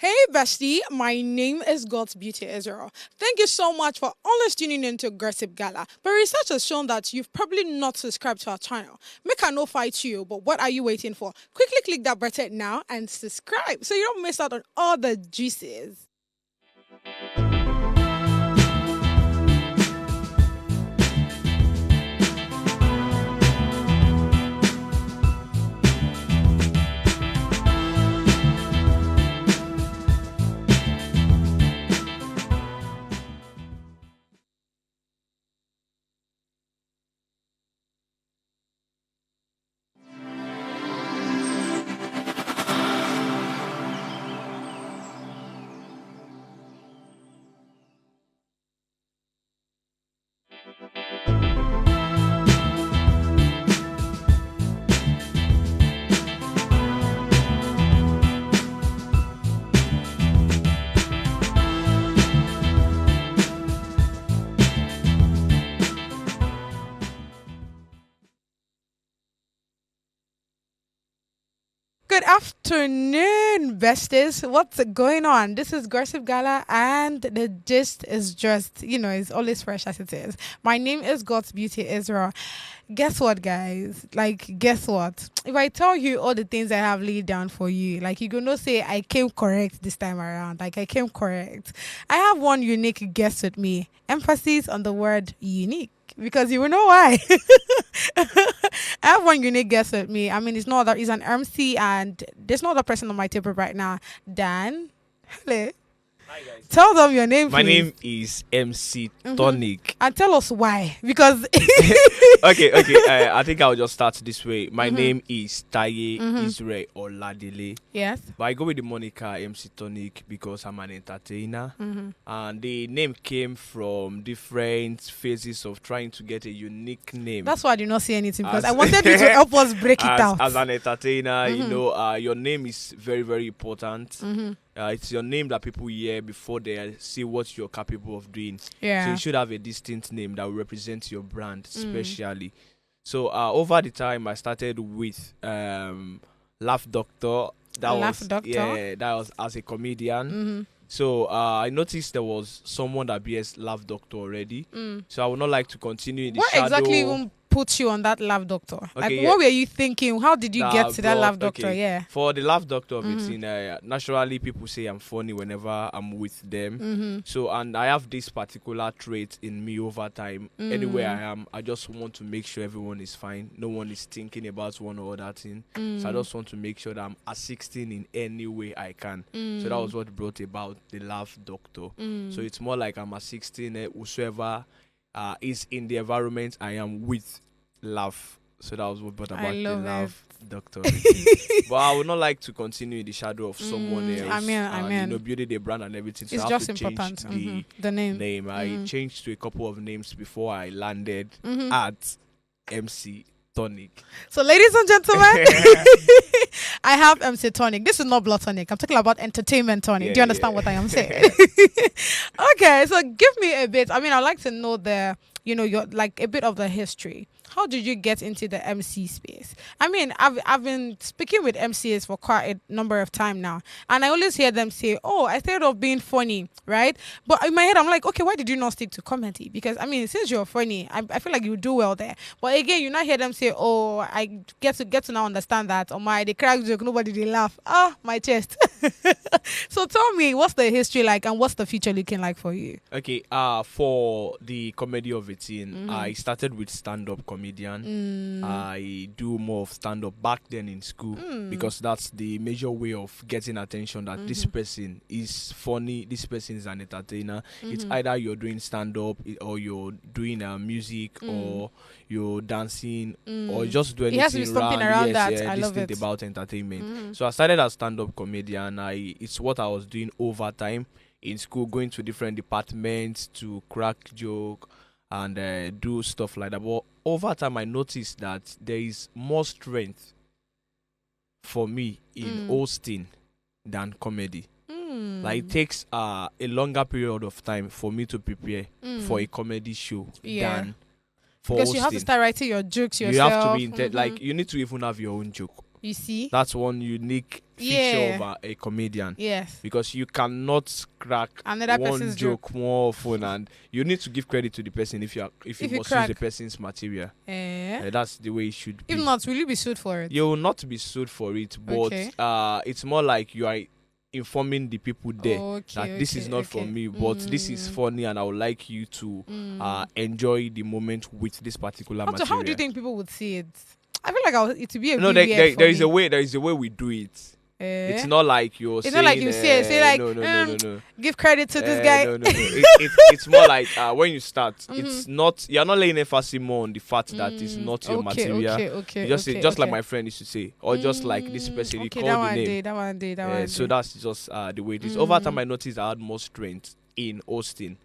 Hey bestie, my name is God's Beauty Israel. Thank you so much for always tuning in to Gossip Gala. But research has shown that you've probably not subscribed to our channel. Make I no fight you, but what are you waiting for? Quickly click that button now and subscribe so you don't miss out on all the juices. Good afternoon, besties. What's going on? This is Gossip Gala, and the gist is just, it's always fresh as it is. My name is God's Beauty Israel. Guess what, guys? Guess what? If I tell you all the things I have laid down for you, you're going to say I came correct this time around. I came correct. I have one unique guest with me. Emphasis on the word unique. Because you will know why. I have one unique guest with me. I mean, it's no other. He's an MC, and there's no other person on my table right now. Dan, hello. Hi guys. Tell them your name, My please. name is MC Tonic. And tell us why. Because Okay. I think I'll just start this way. My name is Taye Israel Oladile. yes. But I go with the moniker MC Tonic because I'm an entertainer. And the name came from different phases of trying to get a unique name. That's why I did not say anything, because As- I wanted you to help us break it as, out. as an entertainer, your name is very, very important. It's your name that people hear before they see what you're capable of doing. So Yeah. you should have a distinct name that will represent your brand, especially. So over the time, I started with Laugh Doctor. Laugh Doctor? Yeah, that was as a comedian. So I noticed there was someone that bears Laugh Doctor already. So I would not like to continue in the What shadow. exactly even put you on that laugh doctor? Okay, What were you thinking? How did you That get to that brought- laugh doctor? okay. Yeah. For the Laugh Doctor of it, naturally people say I'm funny whenever I'm with them. So, and I have this particular trait in me over time. Anywhere I am, I just want to make sure everyone is fine. No one is thinking about one or other thing. So I just want to make sure that I'm assisting in any way I can. So that was what brought about the Laugh Doctor. So it's more like I'm assisting whosoever is in the environment I am with. Laugh. So that was what brought about the love Laugh Doctor. But I would not like to continue in the shadow of someone else. I mean. Building the brand and everything. So It's I have just to change important. The name. name. I changed to a couple of names before I landed at MC Tonic. So, ladies and gentlemen, I have MC Tonic. This is not blood tonic. I'm talking about entertainment tonic. Yeah, Do you understand yeah. what I am saying? Okay, so give me a bit. I mean, I'd like to know your a bit of the history. How did you get into the MC space? I mean, I've been speaking with MCs for quite a number of time now, and I always hear them say, "Oh, I started off being funny, right?" But in my head, I'm like, "Okay, why did you not stick to comedy? Because I mean, since you're funny, I feel like you do well there." But again, you not hear them say, "Oh, I get to now understand that." Oh my, they crack joke, nobody they laugh. Ah, my chest. So tell me, what's the history like, and what's the future looking like for you? Okay, for the comedy of it, I started with stand-up comedian. I do more of stand-up back then in school because that's the major way of getting attention that this person is funny, this person is an entertainer. It's either you're doing stand-up or you're doing music or you're dancing or just do anything It has to be something around that. I this love thing it. about entertainment. So I started as stand-up comedian. It's what I was doing over time in school, going to different departments to crack joke and do stuff like that. But over time, I noticed that there is more strength for me in hosting than comedy. Like it takes a longer period of time for me to prepare for a comedy show Yeah. than for Because hosting. you have to start writing your jokes You yourself. have to be like you need to even have your own joke. You see? That's one unique feature of a comedian. Yes. Because you cannot crack Another one person's joke more often, and you need to give credit to the person if you If must use crack. the person's material. Eh? That's the way it should be. If not, will you be sued for it? You will not be sued for it, but Okay. it's more like you are informing the people there Okay, that this is not for me, but this is funny, and I would like you to enjoy the moment with this particular So material. how do you think people would see it? I feel like it would be a No, bit weird for there is me. a way. There is a way we do it. Eh? It's not like you're It's saying. not like you say like, no. give credit to this guy. No. It's more like when you start, it's not. You're not laying emphasis more on the fact that it's not your material. Okay. You just say, just like my friend used to say, or just like this person. He called the name. That one day. So that's just the way it is. Over time, I noticed I had more strength in hosting.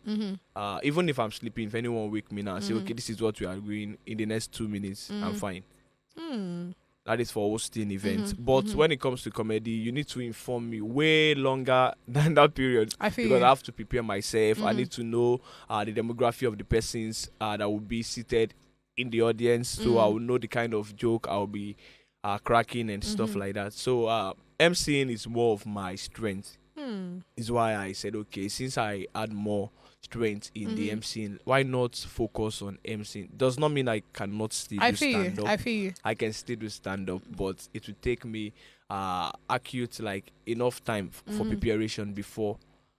Even if I'm sleeping, if anyone wake me now and say, okay, this is what we are doing in the next 2 minutes, I'm fine. That is for hosting events. But when it comes to comedy, you need to inform me way longer than that period. I feel because you. I have to prepare myself. I need to know the demography of the persons that will be seated in the audience. So I will know the kind of joke I'll be cracking and stuff like that. So MCing is more of my strength. Is why I said, okay, since I add more strength in the MCing, why not focus on MCing? Does not mean I cannot still do stand up. I feel you. I can still do stand up, but it will take me acute like enough time for preparation before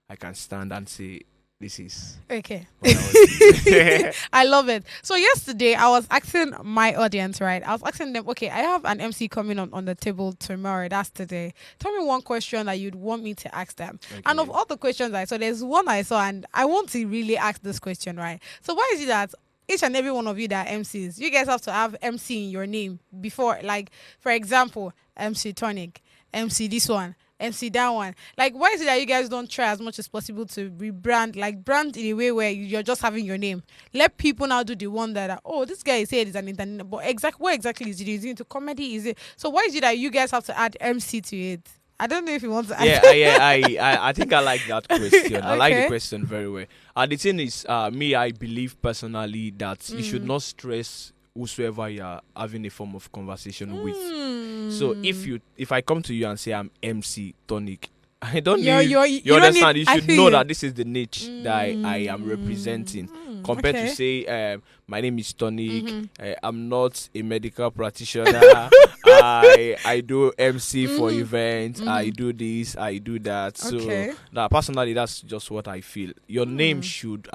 I can stand and say this is Okay. what I was doing. I love it. So yesterday I was asking my audience, right? I was asking them, okay, I have an MC coming on the table tomorrow. That's today. Tell me one question that you'd want me to ask them. Okay. And of all the questions I saw, there's one I saw and I want to really ask this question, right? So why is it that each and every one of you that are MCs, you guys have to have MC in your name before, like, for example, MC Tonic, MC this one, MC that one. Like, why is it that you guys don't try as much as possible to rebrand, like brand in a way where you're just having your name? Let people now do the one that, oh, this guy is said is an internet, but what exactly is it? Is it into comedy? Is it? So why is it that you guys have to add MC to it? I don't know if you want to. I think I like that question. I like the Okay. question very well. The thing is, I believe personally that you should not stress whosoever you are having a form of conversation with. So if I come to you and say I'm MC Tonic, I don't need you don't understand. need- You I should feel know you. that this is the niche that I am representing. Compared to say, my name is Tonic. I'm not a medical practitioner. I do MC for events. I do this. I do that. Okay. So that personally, that's just what I feel. Your name should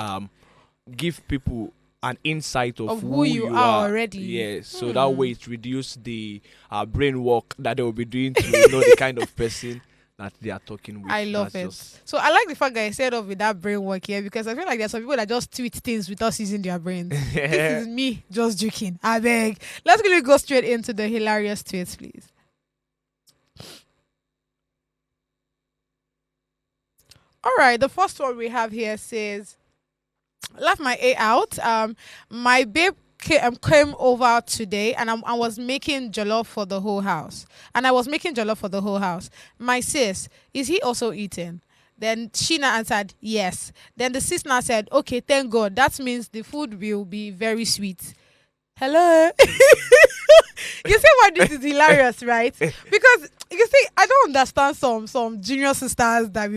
give people an insight of who you are already. Yes, so that way it reduces the brain work that they will be doing to know the kind of person that they are talking with. I love That's it. just- So I like the fact that I said off with that brain work here because I feel like there's some people that just tweet things without using their brains. This is me just joking. I beg. Let's really go straight into the hilarious tweets, please. All right, the first one we have here says, "Laugh my A out. My babe came over today, and I was making jollof for the whole house. My sis, is he also eating?" Then Sheena answered, "Yes." Then the sis now said, "Okay, thank God. That means the food will be very sweet." Hello. You see why this is hilarious, right? Because you see, I don't understand some junior sisters that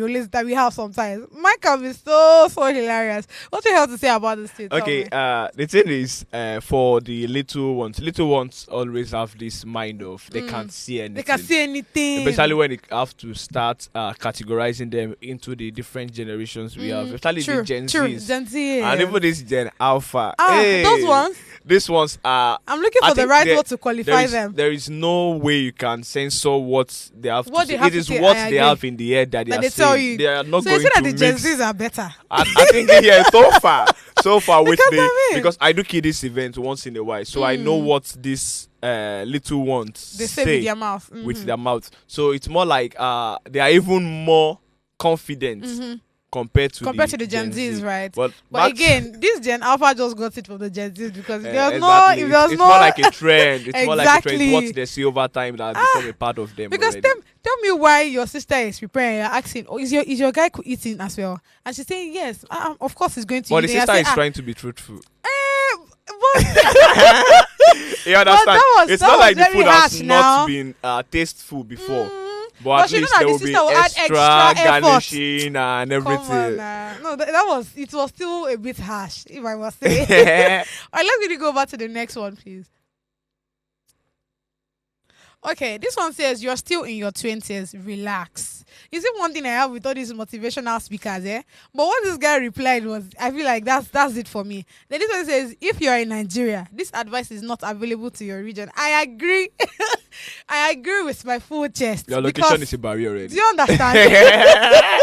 we have sometimes. Mine can be so hilarious. What do you have to say about this thing? Okay, the thing is, for the little ones always have this mind of they can't see anything. They can see anything. Especially when you have to start categorizing them into the different generations we have, especially the Gen Zs. Gen Z. And even this Gen Alpha. Those ones. These ones are. I'm looking for the right word to qualify them. There is no way you can censor what they have What to they say. have It to is say, what I they agree. have in the head that That are they tell saying. you. They are not So going you say that to the Gen mix. Zs are better. I think yeah, so far with Because the I mean- because I do kiddies event once in a while, so I know what these little ones They say with their mouth. with their mouth. So it's more like they are even more confident compared to the Gen Zs, right? But again, this Gen Alpha just got it from the Gen Zs because if there was exactly. no, if there was it's no, more like a trend. It's more like a trend. Exactly. What they see over time that become a part of them. because already. tell me why your sister is preparing. You're asking, oh, is your guy eating as well? And she's saying yes. Of course, he's going to. But the eat. And sister I is say, trying to be truthful. but You understand? that was It's not like the very food harsh has now. not been tasteful before. But at she know least that there the will be sister will add extra extra effort. garnishing and Come on, everything. no, it was still a bit harsh, if I must say. All right, let's really go back to the next one, please. Okay, this one says you're still in your 20s. Relax. You see, one thing I have with all these motivational speakers, eh? But what this guy replied was, I feel like that's it for me. Then this one says, if you are in Nigeria, this advice is not available to your region. I agree. I agree with my full chest. Your location because is a barrier already. do you understand?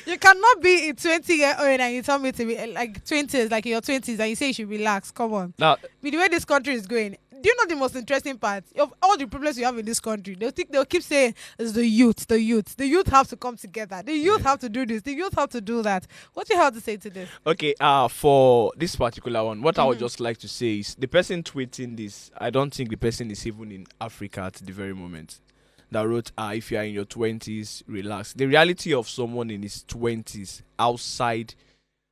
You cannot be in 20 year old and you tell me to be like 20s, like in your 20s, and you say you should relax. Come on. Now, With the way this country is going, do you know the most interesting part of all the problems you have in this country? They'll keep saying it's the youth. The youth have to come together. The youth have to do this. The youth have to do that. What do you have to say to this? okay, for this particular one, what I would just like to say is the person tweeting this, I don't think the person is even in Africa at the very moment. That wrote, if you are in your 20s, relax. The reality of someone in his 20s outside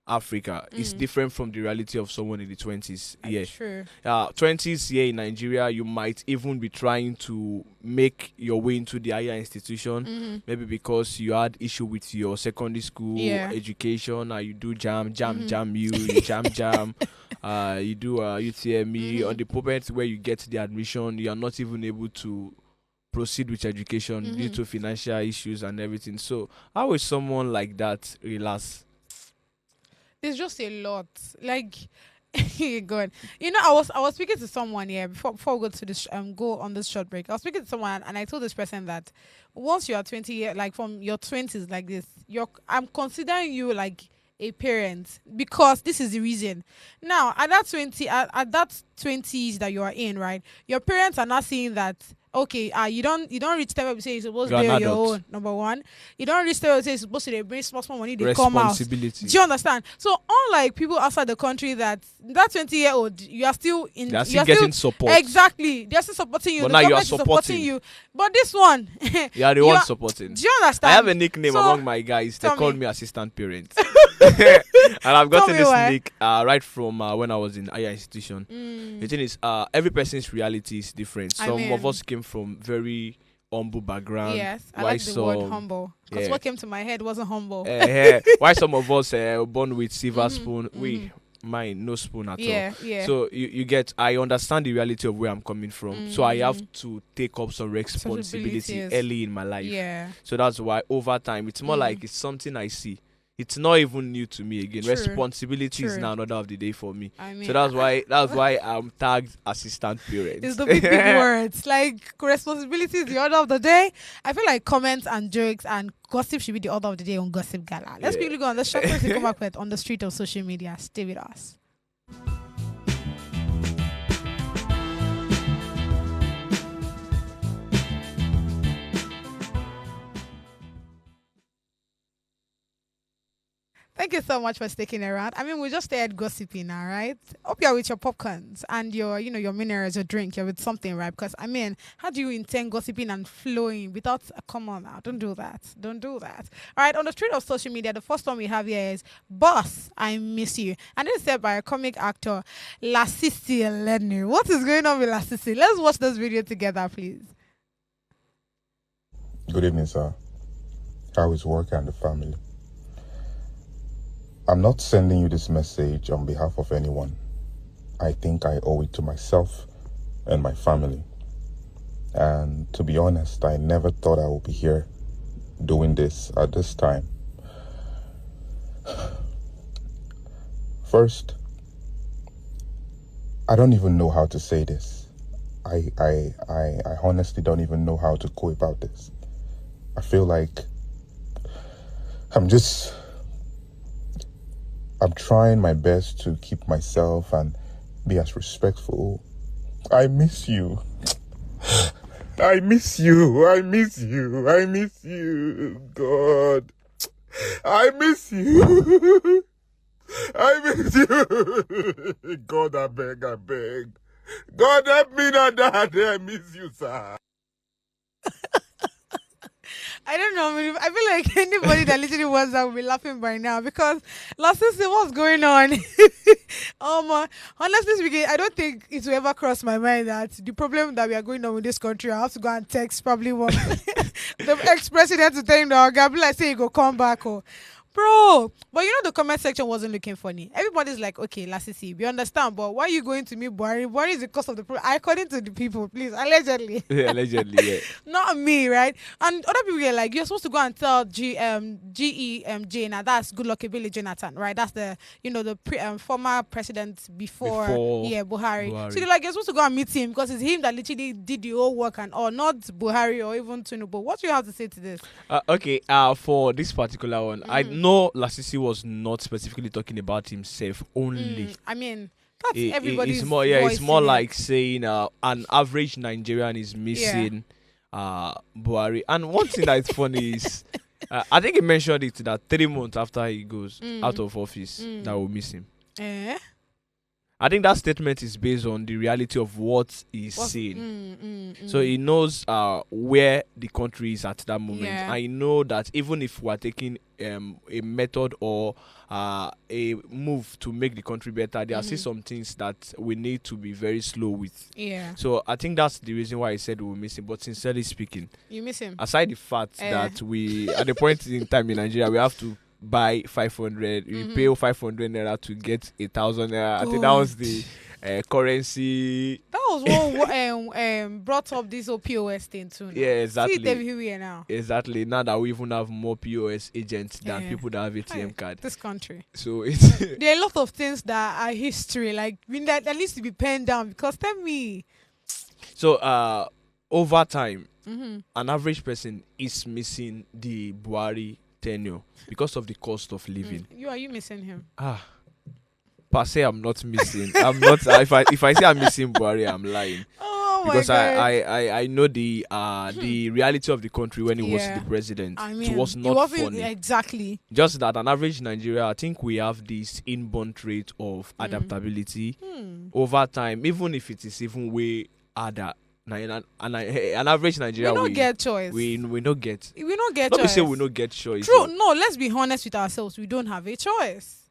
Africa is different from the reality of someone in the 20s. Yeah. True. 20s here in Nigeria, you might even be trying to make your way into the higher institution, maybe because you had issue with your secondary school education, you do jam, you jam, you do UTME. On the moment where you get the admission, you are not even able to proceed with education due to financial issues and everything. So how will someone like that relax? There's just a lot. Like, God, you know, I was speaking to someone here before we go to this go on this short break. I was speaking to someone and I told this person that once you are 20 years, like from your 20s, like this, I'm considering you like a parent because this is the reason. Now, at that 20s that you are in, right? Your parents are not seeing that. Okay, you don't reach time where you say you're supposed to be on your own. Number one, you don't reach time where you say you're supposed to bring small money. They come out. Do you understand? So unlike people outside the country, that 20-year-old, you are still in. They are still getting support. Exactly, they're still supporting you. But the now you are government is supporting you. But this one, you are the one supporting. Do you understand? I have a nickname among my guys. They call me assistant parent. And I've gotten this nick right from when I was in higher institution. The thing is, every person's reality is different. Some of us came from very humble background. Yes, I like the word humble. Because what came to my head wasn't humble. Why some of us born with silver spoon, mine no spoon at all. Yeah. So you get, I understand the reality of where I'm coming from. So I have to take up some responsibility early in my life. Yeah. So that's why over time, it's more like it's something I see. It's not even new to me again. True. Responsibility is now another of the day for me. I mean, so that's why I'm tagged assistant parent. It's the big words. Like responsibility is the order of the day. I feel like comments and jokes and gossip should be the order of the day on Gossip Gala. Let's quickly go on the short to come up with on the street of social media. Stay with us. Thank you so much for sticking around. I mean, we just started gossiping now, right? Hope you're with your popcorns and your minerals, your drink. You're with something, right? Because, I mean, how do you intend gossiping and flowing without... come on now, don't do that. Don't do that. All right, on the street of social media, the first one we have here is, Boss, I miss you. And this is said by a comic actor, Lasisi Eleni. What is going on with Lasisi? Let's watch this video together, please. Good evening, sir. How is work and the family? I'm not sending you this message on behalf of anyone. I think I owe it to myself and my family. And to be honest, I never thought I would be here doing this at this time. First, I don't even know how to say this. I honestly don't even know how to go about this. I feel like I'm trying my best to keep myself and be as respectful. I miss you. I miss you. I miss you. I miss you. God. I miss you. I miss you. God, I beg, I beg. God, help me not, Dad. I miss you, sir. I don't know. I feel like anybody that literally was that will be laughing by now because last season, what's going on? Honestly speaking, I don't think it will ever cross my mind that the problem that we are going on with this country, I have to go and text probably one the ex-president to tell him that I'll be like, say he go come back or. Bro, but you know the comment section wasn't looking funny. Everybody's like, okay, Lasisi, we understand, but why are you going to me, Buhari? What is the cause of the problem? According to the people, please, allegedly. Yeah, allegedly, yeah. Not me, right? And other people are like, you're supposed to go and tell GEMJ, now that's Good Luck Ebele Jonathan, right? That's the, former president before Buhari. So they're like, you're supposed to go and meet him because it's him that literally did the whole work and all, not Buhari or even Tinubu. What do you have to say to this? Okay, for this particular one, I know Lasisi was not specifically talking about himself only. I mean, that's everybody's it's more, it's more like saying an average Nigerian is missing Buhari. And one thing that's funny is, I think he mentioned it that 3 months after he goes out of office, that will miss him. I think that statement is based on the reality of what he's saying. So he knows where the country is at that moment. I know that even if we're taking a method or a move to make the country better, there are still some things that we need to be very slow with. So I think that's the reason why I said we'll miss him. But sincerely speaking, you miss him. Aside the fact that we, at the point in time in Nigeria, we have to buy 500, we pay 500 naira to get 1,000 naira. I think that was the currency. That was what brought up this whole POS thing too. Now. Yeah, exactly. See it everywhere now. Exactly. Now that we even have more POS agents than people that have ATM card. This country. So it's there are a lot of things that are history. Like that needs to be penned down because tell me. So over time, an average person is missing the Buhari tenure because of the cost of living. Are you missing him? Per se, I'm not missing. I'm not. If I say I'm missing Buhari, I'm lying. Because I know the reality of the country when he was the president. I mean, it was not funny. Exactly. Just that an average Nigeria, I think we have this inborn trait of adaptability over time, even if it is even way harder. An average Nigeria, we don't get choice. We don't get. We don't get choice. Let me say we don't get choice. True. No, let's be honest with ourselves. We don't have a choice.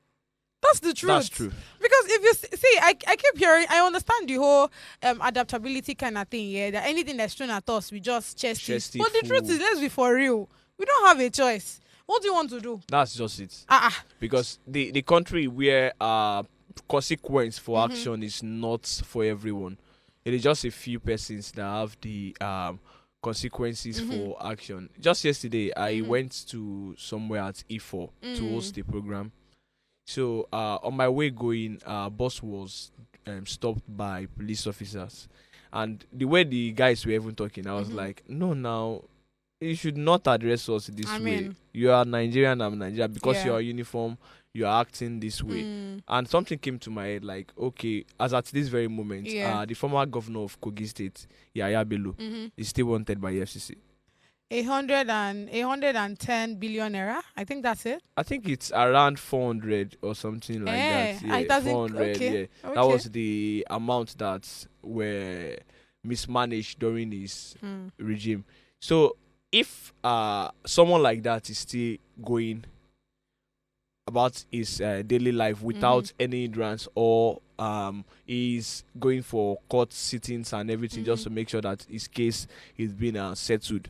That's the truth. That's true. Because if you see, I keep hearing, I understand the whole adaptability kind of thing. Yeah, that anything that's thrown at us, we just chest it. But the truth is, let's be for real. We don't have a choice. What do you want to do? That's just it. Because the country where consequence for action is not for everyone. It is just a few persons that have the consequences for action. Just yesterday, I went to somewhere at E4 to host the program. So on my way going, bus was stopped by police officers. And the way the guys were even talking, I was like, no, now, you should not address us this way. You are Nigerian, I'm Nigerian. Because you are uniform, you are acting this way. And something came to my head like, okay, as at this very moment, the former governor of Kogi State, Yaya Bello, is still wanted by FCC. 110 billion naira. I think that's it. I think it's around 400 or something like that. Yeah, 400. Okay. That was the amount that were mismanaged during his regime. So if someone like that is still going about his daily life without any hindrance, or is going for court sittings and everything just to make sure that his case is being settled.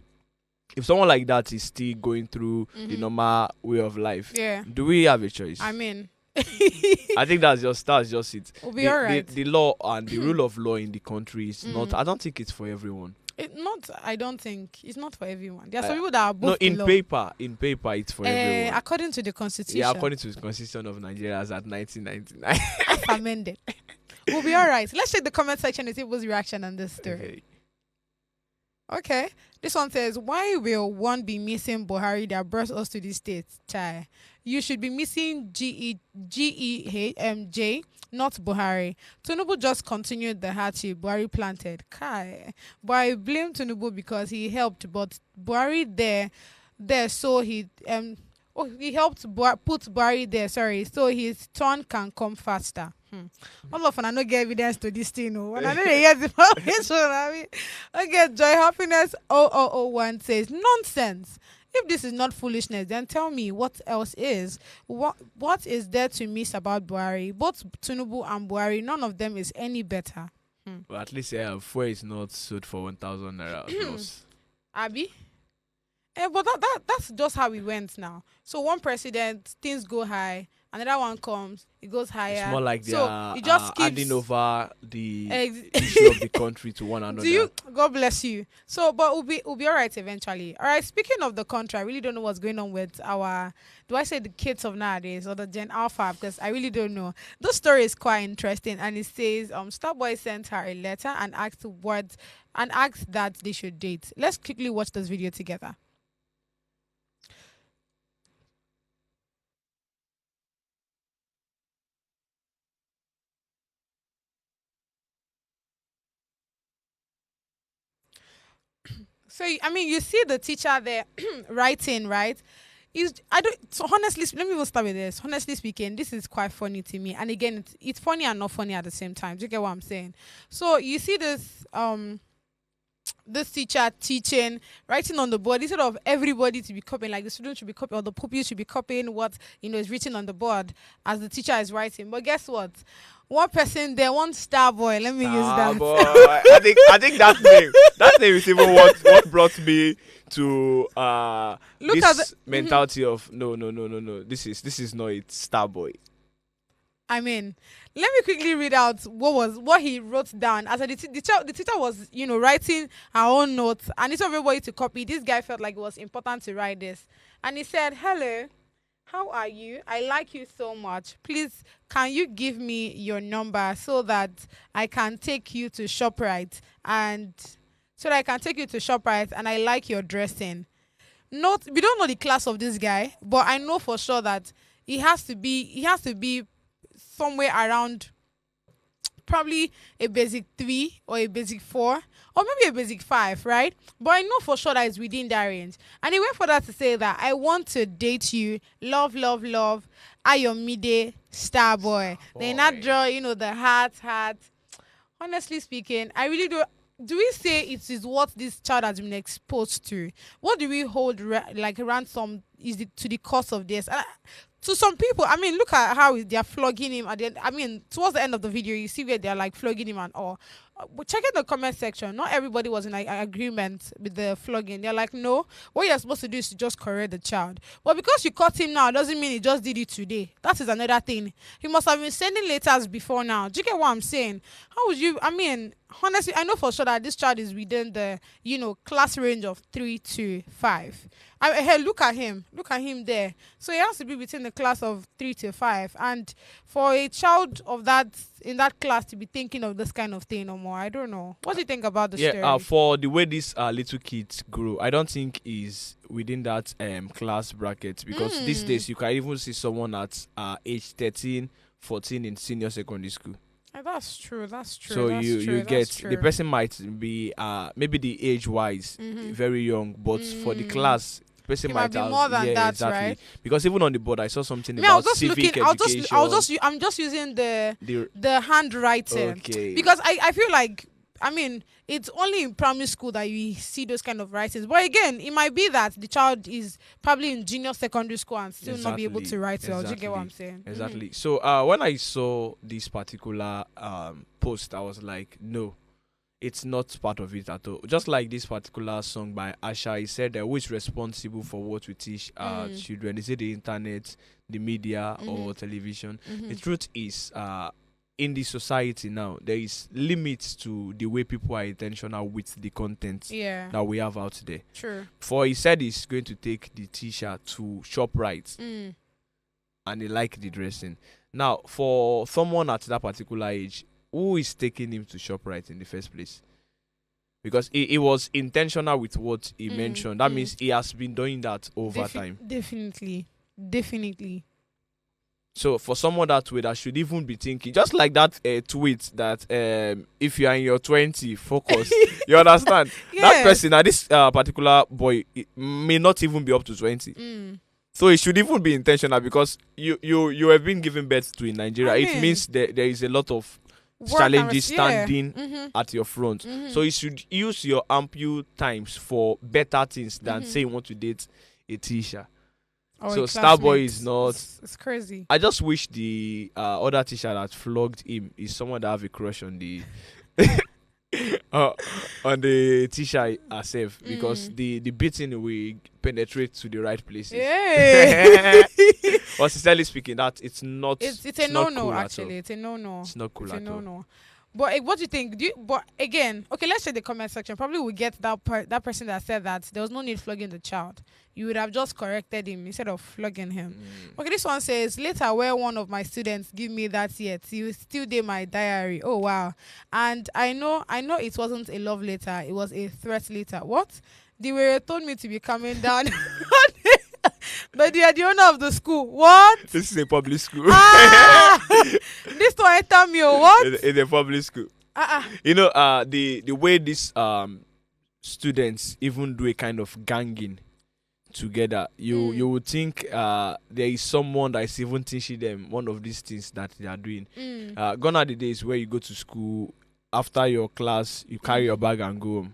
If someone like that is still going through the normal way of life, do we have a choice? I mean, I think that's just it. We'll be alright. The law and the rule of law in the country is not. I don't think it's for everyone. I don't think it's not for everyone. There are some people that are both. No, in paper, it's for everyone. According to the constitution. Yeah, according to the constitution of Nigeria as at 1999. Amended. We'll be alright. Let's check the comment section and see people's reaction on this story. Okay. This one says, why will one be missing Buhari that brought us to the States? Chai. You should be missing GEMJ, not Buhari. Tinubu just continued the hardship Buhari planted. Kai. But I blame Tinubu because he helped, but Buhari there so he he helped put Buhari there, so his turn can come faster. All of I no get evidence to this thing. No. When I know they get the information, I mean, okay, Joy Happiness 0001 says nonsense. If this is not foolishness, then tell me what else is. What is there to miss about Buhari? Both Tinubu and Buhari, none of them is any better. But at least fuel is not sold for 1,000 naira plus. Abby? But that's just how we went now. So one president, things go high. Another one comes, it goes higher. It's more like they so are it just keeps handing over the issue of the country to one another. Do you? God bless you. So, but we'll be all right eventually. All right. Speaking of the country, I really don't know what's going on with our. Do I say the kids of nowadays or the Gen Alpha? Because I really don't know. This story is quite interesting, and it says Starboy sent her a letter and asked that they should date. Let's quickly watch this video together. So I mean, you see the teacher there writing, right? So honestly, let me even start with this. Honestly speaking, this is quite funny to me. And again, it's funny and not funny at the same time. Do you get what I'm saying? So you see this teacher teaching, writing on the board instead of everybody to be copying, like the students should be copying or the pupils should be copying what is written on the board as the teacher is writing. But guess what? One person there, one Starboy. Let me use that. I think that name is even what brought me to Look this at the mentality of no. This is not it. Starboy. I mean, let me quickly read out what he wrote down. As the teacher was, writing her own notes, and it's everybody to copy. This guy felt like it was important to write this, and he said, "Hello, how are you? I like you so much. Please, can you give me your number so that I can take you to ShopRite and I like your dressing." We don't know the class of this guy, but I know for sure that he has to be somewhere around probably a basic 3 or a basic 4 or maybe a basic 5, right? But I know for sure that it's within that range. And he went for that to say that I want to date you, love, Ayomide, Starboy. They not draw, the heart. Honestly speaking, I really do we say it is what this child has been exposed to? What do we hold ransom is to the cause of this? To some people, I mean, look at how they're flogging him at the end. I mean, towards the end of the video, you see where they're like flogging him and all. But check in the comment section. Not everybody was in agreement with the flogging. They're like, no, what you're supposed to do is to just correct the child. But because you caught him now, doesn't mean he just did it today. That is another thing. He must have been sending letters before now. Do you get what I'm saying? How would you, I mean, honestly, I know for sure that this child is within the, class range of 3 to 5. Hey, look at him there. So he has to be between the class of 3 to 5. And for a child of that in that class to be thinking of this kind of thing no more, I don't know. What do you think about the story? For the way these little kids grow, I don't think is within that class bracket, because these days you can even see someone at age 13, 14 in senior secondary school. That's true. So you get the person might be maybe the age wise very young, but for the class, person might be more than that, exactly. Right? Because even on the board, I saw something about civic education. I'm just using the handwriting. Okay. Because I feel like, I mean, it's only in primary school that you see those kind of writings. But again, it might be that the child is probably in junior secondary school and still not be able to write well. Do you get what I'm saying? Exactly. So when I saw this particular post, I was like, no, it's not part of it at all. Just like this particular song by Asha, he said, who is responsible for what we teach children? Is it the internet, the media, or television? The truth is, in the society now, there is limits to the way people are intentional with the content that we have out there. True. For he said he's going to take the t-shirt to ShopRite, and he liked the dressing. Now, for someone at that particular age, who is taking him to ShopRite in the first place? Because he was intentional with what he mentioned. That means he has been doing that over time. Definitely. So for someone that way, that should even be thinking, just like that tweet that if you are in your 20, focus. You understand? Yeah. That person, this particular boy, may not even be up to 20. So it should even be intentional because you have been given birth to in Nigeria. I It mean, means there is a lot of work challenges yeah. standing at your front. So you should use your ample times for better things than say you want to date a teacher. Or So a Starboy is classmate. not. It's crazy. I just wish the other teacher that flogged him is someone that have a crush on the on the teacher herself because the beating will penetrate to the right places. Yeah. But sincerely speaking, that it's not. It's It's a not no-no, cool actually. at It's a no-no. all. It's not cool It's a at all. no-no. But what do you think? But again, okay, let's check the comment section. Probably we get that person that said that there was no need flogging the child. You would have just corrected him instead of flogging him. Okay, this one says, later where one of my students give me that yet. You still did my diary. Oh wow. And I know it wasn't a love letter, it was a threat letter. What? They were told me to be coming down. But they are the owner of the school. What? This is a public school. This one enter me. What? In a public school. You know, the way these students even do a kind of ganging together, you would think there is someone that is even teaching them one of these things that they are doing. Gone are the days where you go to school after your class, you carry your bag and go home.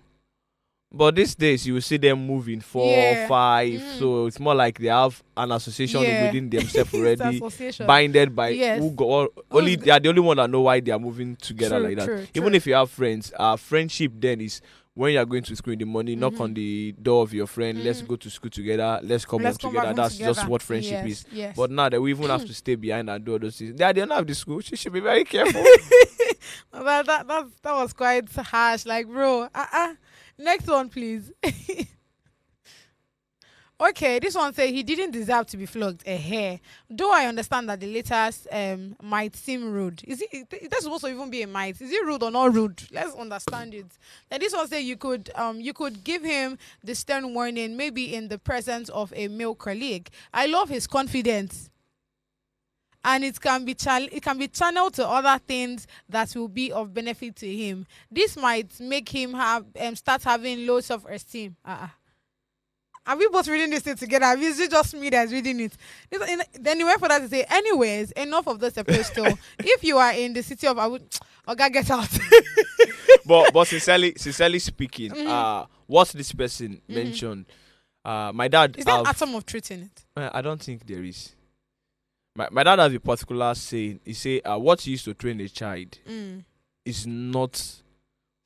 But these days you will see them moving 4, 5. So it's more like they have an association within themselves already, binded by only they are the only one that know why they are moving together like that. Even if you have friends, friendship then is when you are going to school in the morning, knock on the door of your friend, let's go to school together, let's come home together. That's just what friendship is. Yes. But now that we even have to stay behind and do all those things, they don't have the school. She should be very careful. that was quite harsh. Like, bro, next one, please. Okay, this one say he didn't deserve to be flogged. Though I understand that the letters might seem rude. Is it that's supposed to even be a might? Is it rude or not rude? Let's understand it. Then this one say you could give him the stern warning, maybe in the presence of a male colleague. I love his confidence. And it can be channeled to other things that will be of benefit to him. This might make him have start having low self-esteem. Are we both reading this thing together? Is it just me that's reading it? Then he went for that to say, anyways, enough of this episode. If you are in the city of Oga, get out. but sincerely speaking, what this person mentioned, my dad. Is there an atom of truth in it? I don't think there is. My dad has a particular saying. He say, what he used to train a child is not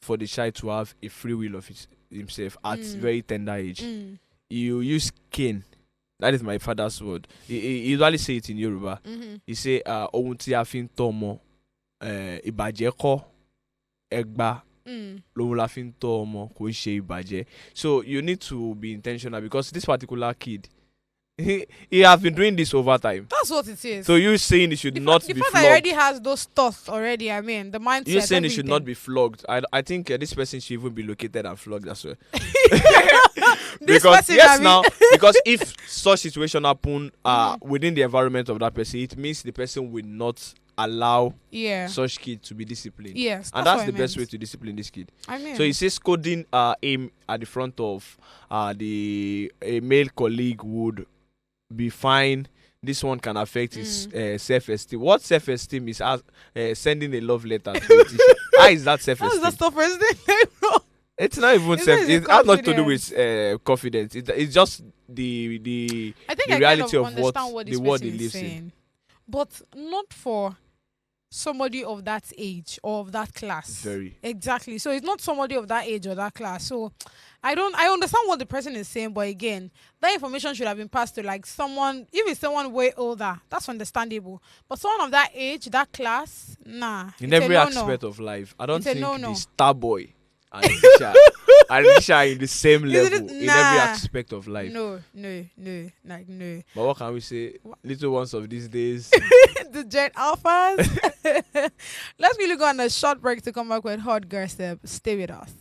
for the child to have a free will of himself at very tender age. You use cane. That is my father's word. He usually say it in Yoruba. He say, ohun tí a fi ń tọ́ ọmọ, ìbàjẹ́ kọ́, ẹgba lòun la fi ń tọ́ ọmọ, kò ń ṣe ìbàjẹ́. So you need to be intentional because this particular kid, he has been doing this over time. That's what it is. So you saying he should not be flogged. The fact that he already has those thoughts already, I mean, the mindset. You saying he should not be flogged. I think this person should even be located and flogged as well. Because because if such situation happen within the environment of that person, it means the person will not allow such kid to be disciplined. Yes, and that's the best way to discipline this kid. I mean, so he says scolding him at the front of a male colleague would be fine. This one can affect his self-esteem. What self-esteem is sending a love letter to a teacher? How is that self-esteem? How is that self-esteem? It's not even self. It has nothing to do with confidence. It's just the reality of what the world he lives in. But not for somebody of that age or of that class. Very. Exactly. So it's not somebody of that age or that class. So I understand what the person is saying, but again, that information should have been passed to like someone, if it's someone way older, that's understandable. But someone of that age, that class, nah. In every aspect of life. I don't think the star boy and Risha are in the same level in every aspect of life. No. But what can we say? Little ones of these days. The Gen Alphas. Let's really go on a short break to come back with Hot Girl Step. Stay with us.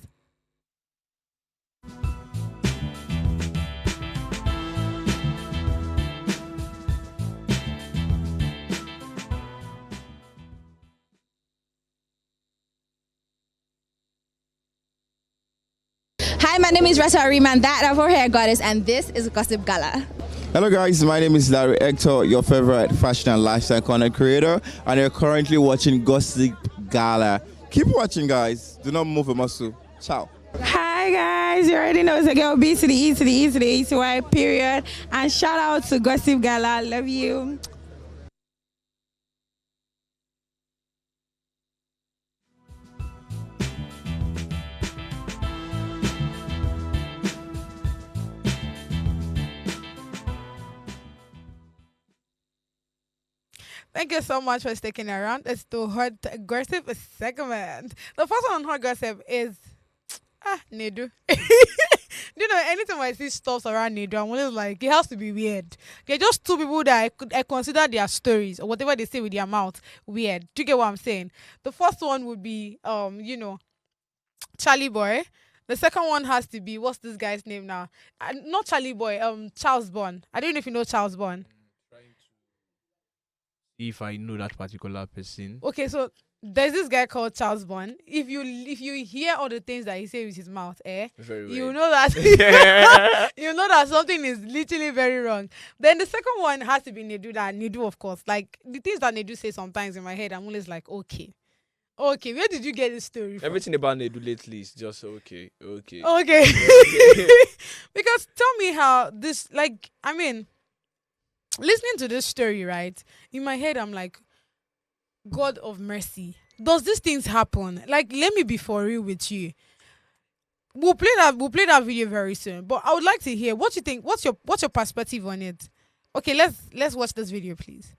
Hi, my name is Rasa Ariman, that of our hair goddess, and this is Gossip Gala. Hello guys, my name is Larry Hector, your favorite fashion and lifestyle content creator, and you're currently watching Gossip Gala. Keep watching guys, do not move a muscle. Ciao. Hi guys, you already know it's a girl B to the E to the E to the E to Y period. And shout out to Gossip Gala. Love you. Thank you so much for sticking around. It's the hot gossip segment. The first one on hot gossip is Nedu. You know, anytime I see stuff around Nedu, I'm always like, it has to be weird. They're just two people that I consider their stories or whatever they say with their mouth weird. Do you get what I'm saying? The first one would be Charlie Boy. The second one has to be, what's this guy's name now? Not Charlie Boy, Charles Bond. I don't know if you know Charles Bond. If I know that particular person. Okay, so there's this guy called Charles Bond. If you hear all the things that he says with his mouth, Very you weird. know that you know that something is literally very wrong. Then the second one has to be Nedu. That Nedu, of course, like the things that Nedu say sometimes in my head, I'm always like, okay, where did you get this story from? Everything about Nedu lately is just okay. Okay. Because tell me how this, like, I mean, listening to this story, right? In my head, I'm like, God of mercy. Does these things happen? Like, let me be for real with you. We'll play that video very soon. But I would like to hear what you think. What's your perspective on it? Okay, let's watch this video, please.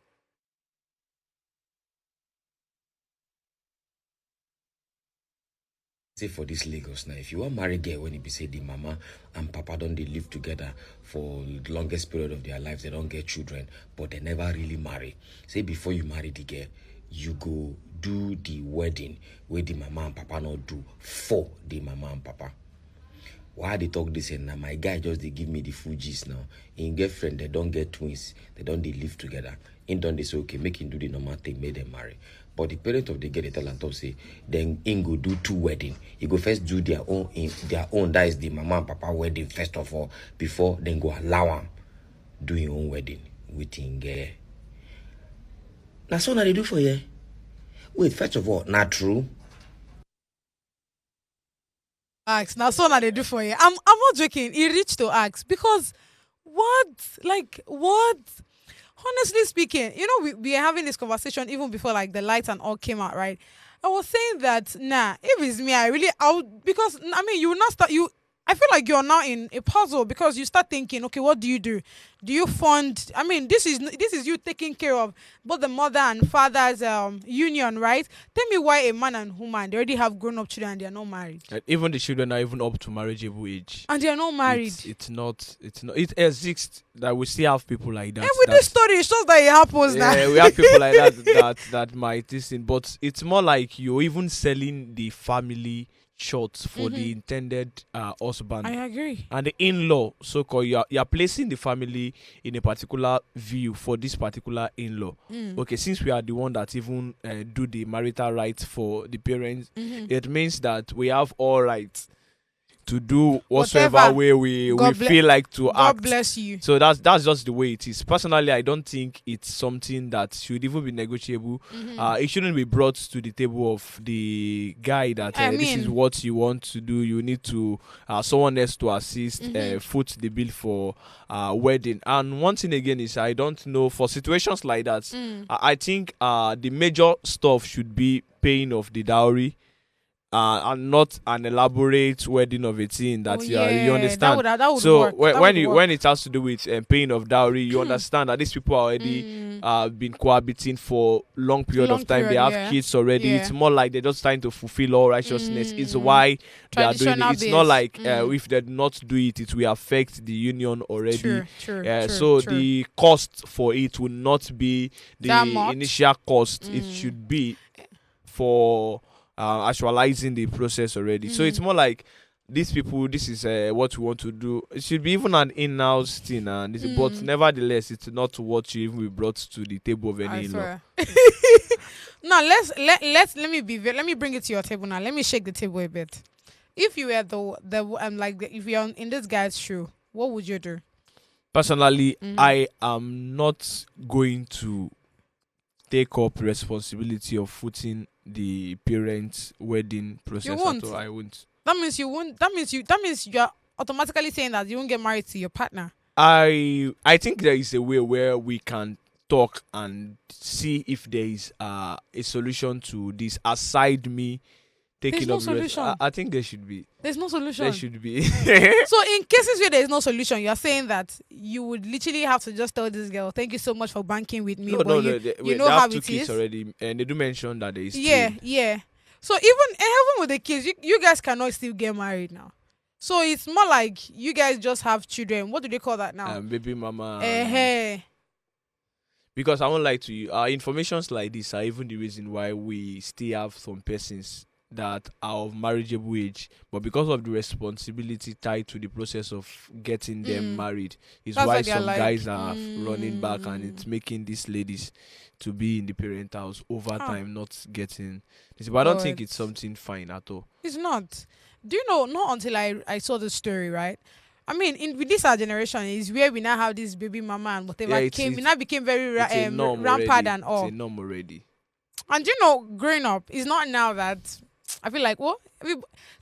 Say for this Lagos now, if you want marry girl when it be say the mama and papa don't they live together for the longest period of their lives, they don't get children, but they never really marry. Say before you marry the girl, you go do the wedding where the mama and papa not do for the mama and papa. Why they talk this and now my guy just they give me the full gist now. In girlfriend, they don't get twins, they don't they live together. In don't they say okay, make him do the normal thing, make them marry. But the parent of the girl, they tell and talk say, then in go do two wedding. He go first do their own, that is the mama and papa wedding first of all, before then go allow him do your own wedding with him girl. Now so now they do for you. Wait, first of all, not true. Ask now, so now they do for you. I'm not joking. He reached to ask because what? Like what? Honestly speaking, you know, we are having this conversation even before like the lights and all came out, right? I was saying that if it's me, because I mean you will not start you. I feel like you're now in a puzzle because you start thinking, okay, what do you do? Do you fund? I mean, this is you taking care of both the mother and father's union, right? Tell me why a man and woman they already have grown up children and they are not married, Even the children are even up to marriageable age. and they are not married. It's not. It exists that we still have people like that. And with this story, it shows that it happens now. Yeah, we have people like that might listen, but it's more like you're even selling the family short for the intended husband. I agree. And the in-law, so-called, you're placing the family in a particular view for this particular in-law. Okay, since we are the one that even do the marital rights for the parents, it means that we have all rights to do whatsoever Whatever. way we God feel like to God act. bless you. So that's just the way it is. Personally, I don't think it's something that should even be negotiable. It shouldn't be brought to the table of the guy that this is what you want to do. You need to someone else to assist, foot the bill for wedding. And one thing again is I don't know for situations like that. I think the major stuff should be paying of the dowry. And not an elaborate wedding of a thing that you understand. That would So work. when it has to do with paying of dowry, you understand that these people are already been cohabiting for long period of time. They have kids already. Yeah. It's more like they're just trying to fulfill all righteousness. It's why they are doing it. It's not like if they do not do it, it will affect the union already. True. The cost for it will not be That the much? initial cost. It should be for actualizing the process already. So it's more like these people, this is what we want to do. It should be even an in-house thing, but nevertheless, it's not what you even be brought to the table of any in-law. Now let me bring it to your table now. Let me shake the table a bit. If you were if you're in this guy's shoe, what would you do? Personally, I am not going to take up responsibility of footing the parents' wedding process. You won't. At all. I won't. That means you won't. That means you are automatically saying that you won't get married to your partner. I think there is a way where we can talk and see if there is a solution to this aside me taking no up the rest. solution. I think there should be. There's no solution. There should be. So in cases where there is no solution, you are saying that you would literally have to just tell this girl, "Thank you so much for banking with me." No, but no, you, they, you they know have how two it kids is. already, and they do mention that there is Yeah, two. yeah. So even with the kids, you guys cannot still get married now. So it's more like you guys just have children. What do they call that now? Baby mama. Hey. Because I won't lie to you, informations like this are even the reason why we still have some persons that are of marriageable age, but because of the responsibility tied to the process of getting them married, is That's why why they are some like, guys are running back, and it's making these ladies to be in the parent house over time, not getting this. But I don't think God. it's something fine at all. It's not. Do you know? Not until I saw the story, right? I mean, with this our generation is where we now have this baby mama and whatever Yeah, we now became very It's a norm rampant already. and all. It's a norm already. And you know, growing up is not now that I feel like, well,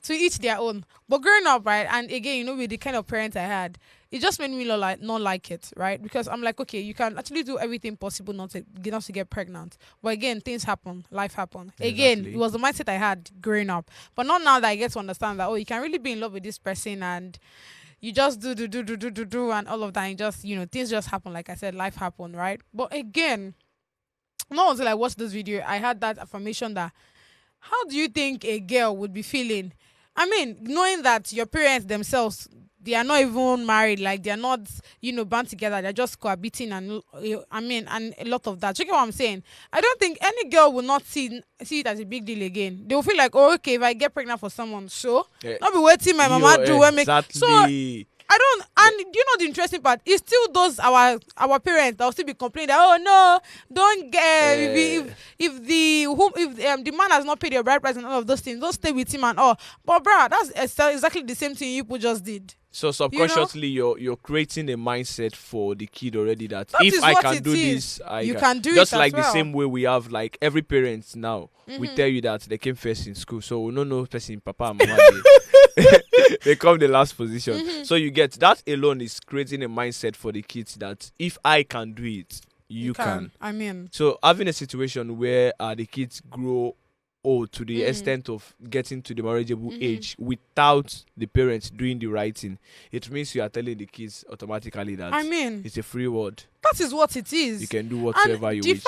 to each their own. But growing up, right, and again, you know, with the kind of parents I had, it just made me not like it, right? Because I'm like, okay, you can actually do everything possible not to get pregnant. But again, things happen, life happen. Again, Exactly. it was the mindset I had growing up. But not now that I get to understand that, oh, you can really be in love with this person and you just do and all of that, and just, you know, things just happen. Like I said, life happened, right? But again, not until I watched this video, I had that affirmation that how do you think a girl would be feeling? I mean, knowing that your parents themselves, they are not even married, like they are not, you know, bound together, they're just cohabiting, and and a lot of that. Check out what I'm saying. I don't think any girl will not see it as a big deal again. They will feel like, oh, okay, if I get pregnant for someone, so not be waiting my mama do when make. So I don't, and you know the interesting part is still those our parents that will still be complaining that, oh no, don't get if the man has not paid your bride price and all of those things, don't stay with him and all. But bruh, that's exactly the same thing you people just did. So subconsciously, you're creating a mindset for the kid already that That if is I what can it do is. this, I You can can do just it like as the well. same way we have like every parent now. We tell you that they came first in school, so we don't know person papa and mama. They come the last position. So you get that alone is creating a mindset for the kids that if I can do it, you can. I mean, So having a situation where the kids grow old to the extent of getting to the marriageable age without the parents doing the right thing, it means you are telling the kids automatically that I mean, it's a free world. that is what it is. You can do whatever and you the wish.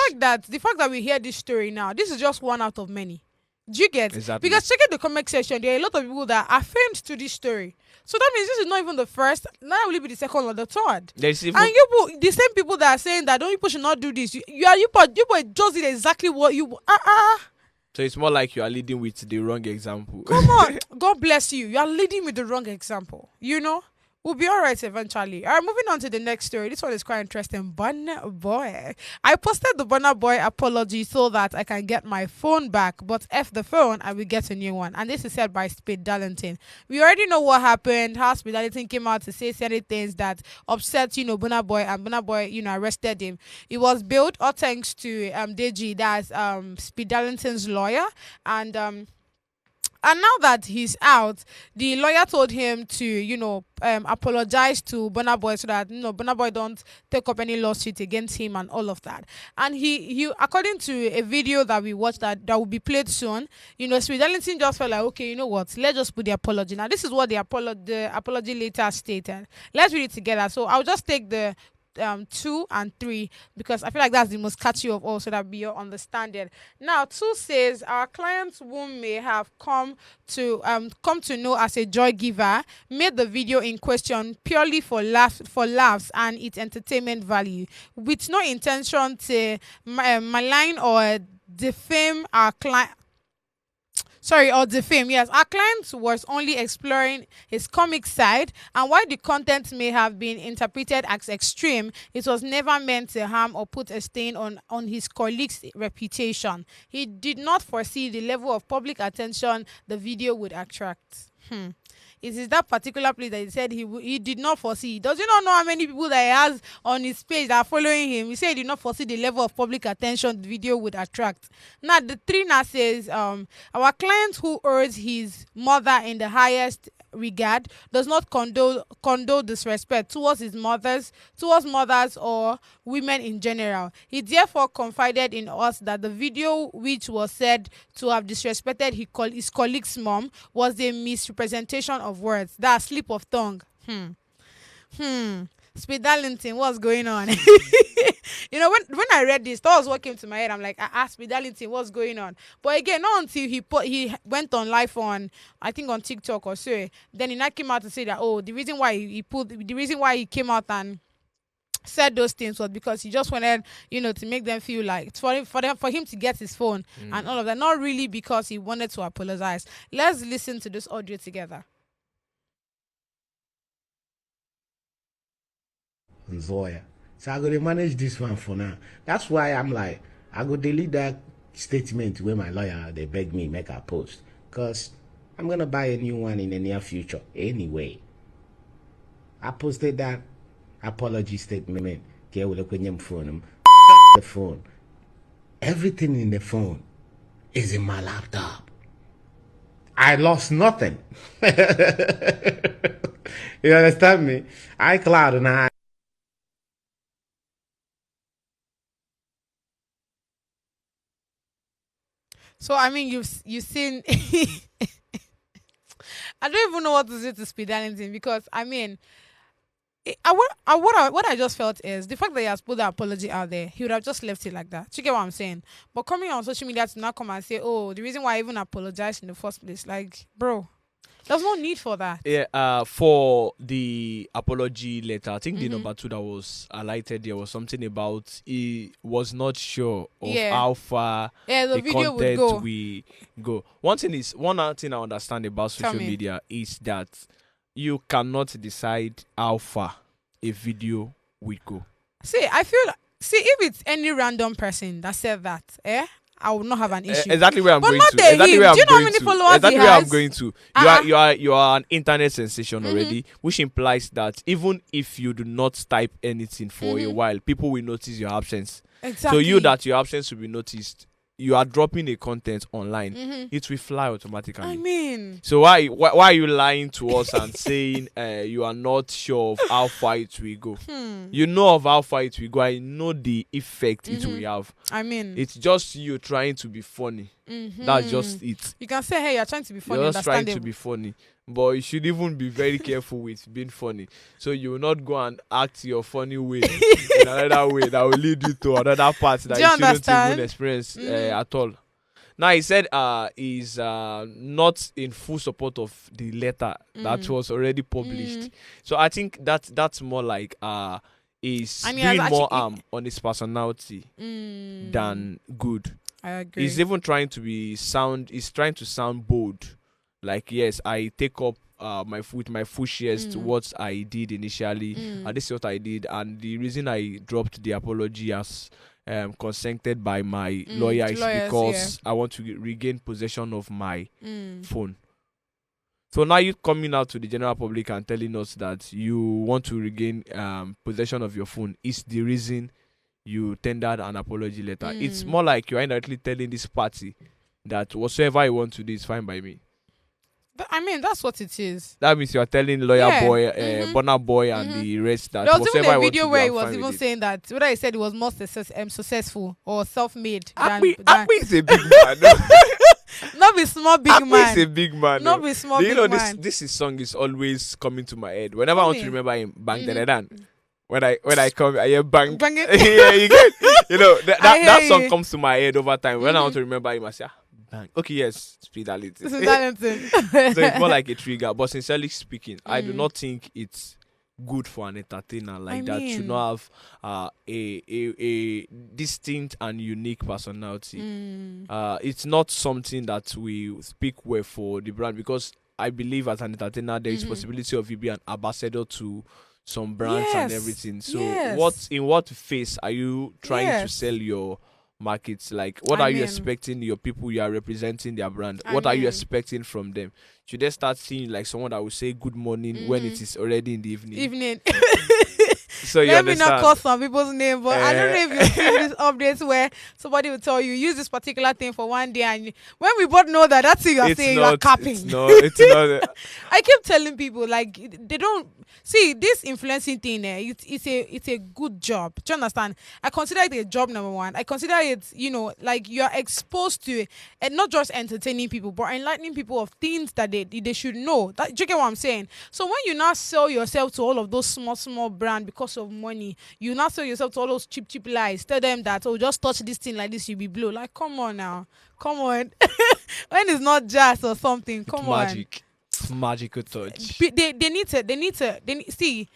fact that we hear this story now, this is just one out of many. Do you get? Exactly. Because checking the comment section, there are a lot of people that are fans to this story. So that means this is not even the first. Now will it be the second or the third? There's even And the same people that are saying that don't people should not do this. You just did exactly what you. so it's more like you are leading with the wrong example. Come on, God bless you. You are leading with the wrong example. You know. We'll be all right eventually. All right, moving on to the next story. This one is quite interesting. Burna Boy. I posted the Burna Boy apology so that I can get my phone back, but F the phone, I will get a new one. And this is said by Speed Darlington. We already know what happened, how Speed Darlington came out to say certain things that upset, you know, Burna Boy, and Burna Boy, you know, arrested him. It was built all thanks to Deji, that's Speed Darlington's lawyer, and now that he's out, the lawyer told him to, you know, apologize to Burna Boy so that, you know, Burna Boy don't take up any lawsuit against him and all of that. And he according to a video that we watched that will be played soon, you know, Speed Darlington just felt like, okay, you know what, let's just put the apology. Now, this is what the apology later stated. Let's read it together. So I'll just take the 2 and 3 because I feel like that's the most catchy of all, so that be your understanding. Now, 2 says our clients whom may have come to know as a joy giver made the video in question purely for laughs and its entertainment value, with no intention to malign or defame our client. Or defame. Yes, our client was only exploring his comic side, and while the content may have been interpreted as extreme, it was never meant to harm or put a stain on his colleague's reputation. He did not foresee the level of public attention the video would attract. It is that particular place that he said he did not foresee. Does he not know how many people that he has on his page that are following him? He said he did not foresee the level of public attention the video would attract. Now the three now says, our client who urged his mother in the highest regard does not condone disrespect towards towards mothers or women in general. He therefore confided in us that the video, which was said to have disrespected his colleague's mom, was a misrepresentation of words. That slip of tongue. Speed Darlington, what's going on? When I read this, that was what came to my head. I'm like, Speed Darlington, what's going on? But again, not until he went on live on, I think on TikTok or so, then he not came out to say that, the reason why he came out and said those things was because he just wanted, to make them feel like for him to get his phone and all of that. Not really because he wanted to apologize. Let's listen to this audio together. Lawyer. So I go to manage this one for now. That's why I'm like, I go delete that statement where my lawyer they beg me make a post. Cause I'm gonna buy a new one in the near future anyway. I posted that apology statement. The phone. Everything in the phone is in my laptop. I lost nothing. You understand me? iCloud and I. So I mean, you've seen. I don't even know what to say to Speed Darlington because I mean, what I just felt is the fact that he has put the apology out there, he would have just left it like that. Do you get what I'm saying? But coming on social media to now come and say, the reason why I even apologized in the first place, like, bro, there's no need for that. Yeah, for the apology letter, I think the number 2 that was highlighted there was something about he was not sure of how far the video would go. we go. One other thing I understand about social media is that you cannot decide how far a video will go. If it's any random person that said that, I will not have an issue. Exactly where I'm but going not to. Do you know how many to. followers Exactly he where has? I'm going to. You are an internet sensation already, which implies that even if you do not type anything for a while, people will notice your absence. Exactly. So your absence will be noticed. You are dropping a content online, it will fly automatically. I mean, so why are you lying to us and saying you are not sure of how far it will go? You know of how far it will go. I know the effect it will have. I mean, it's just you trying to be funny. That's just it. You can say, hey, you're trying to be funny. You're just trying to be funny. But you should even be very careful with being funny. So you will not go and act your funny way in another way that will lead you to another part that you shouldn't even experience at all. Now, he said he's not in full support of the letter that was already published. So I think that's more like he's doing more harm on his personality than good. I agree. He's even trying to sound bold. Like, yes, I take up my full shares to what I did initially, and this is what I did, and the reason I dropped the apology as consented by my lawyer is because I want to regain possession of my phone. So now you're coming out to the general public and telling us that you want to regain possession of your phone is the reason you tendered an apology letter. It's more like you're indirectly telling this party that whatsoever you want to do is fine by me. I mean, that's what it is. That means you are telling lawyer boy, Bonner boy, and the rest that there was whatever even I a want video to where do, he I'm was fine even with it. saying that whether he said he was more successful or self-made. Akpi is a big man. Not be small big Akpi man. is a big man. Not be small big man. This song is always coming to my head whenever I want to remember him. Bang Deredan. When I come, I hear bang. Bang it. Yeah, you get. That song you. comes to my head over time. When I want to remember him, I say, bang. Okay, yes, Speed Darlington. This is Darlington. So it's more like a trigger. But sincerely speaking, I do not think it's good for an entertainer like that to not have a distinct and unique personality. It's not something that we speak well for the brand, because I believe as an entertainer there is possibility of you being an ambassador to some brands and everything. So in what phase are you trying to sell your markets? Like, what I are you mean- expecting your people you are representing their brand? I What are you mean- expecting from them? Should they start seeing like someone that will say good morning when it is already in the evening? Evening. So you Let me not understand? call some people's name, but I don't know if you've seen these updates where somebody will tell you use this particular thing for one day, and when we both know that that's what you're saying, you are capping. It's not. I keep telling people like they don't see this influencing thing. It's a good job. Do you understand? I consider it a job, number one. I consider it, like you are exposed to it, and not just entertaining people, but enlightening people of things that they should know. Do you get what I'm saying? So when you now sell yourself to all of those small brands because of money, you now sell yourself to all those cheap lies. Tell them that, oh, just touch this thing like this, you'll be blow. Like, come on now, come on. When it's not jazz or something, come on. Magic. It's magical touch. They need to see.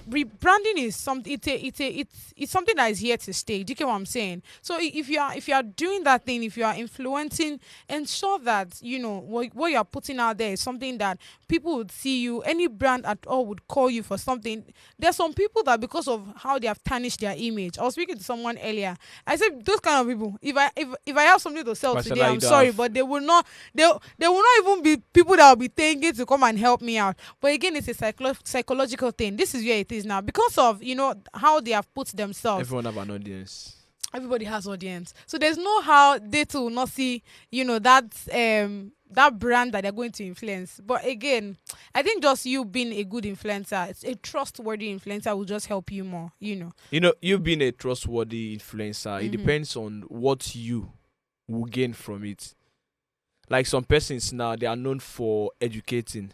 Rebranding is something. It's something that is here to stay. Do you get what I'm saying? So if you are doing that thing, if you are influencing, ensure that what you are putting out there is something that people would see you. Any brand at all would call you for something. There's some people that because of how they have tarnished their image. I was speaking to someone earlier. I said those kind of people. If I have something to sell today, I'm sorry, but they will not. They will not even be people that will be thinking to come and help me out. But again, it's a psychological thing. This is where it is now because of how they have put themselves. Everyone have an audience. Everybody has audience, so there's no how they too will not see that brand that they're going to influence. But again, I think just you being a good influencer, a trustworthy influencer, will just help you more. You being a trustworthy influencer, it depends on what you will gain from it. Like some persons now, they are known for educating,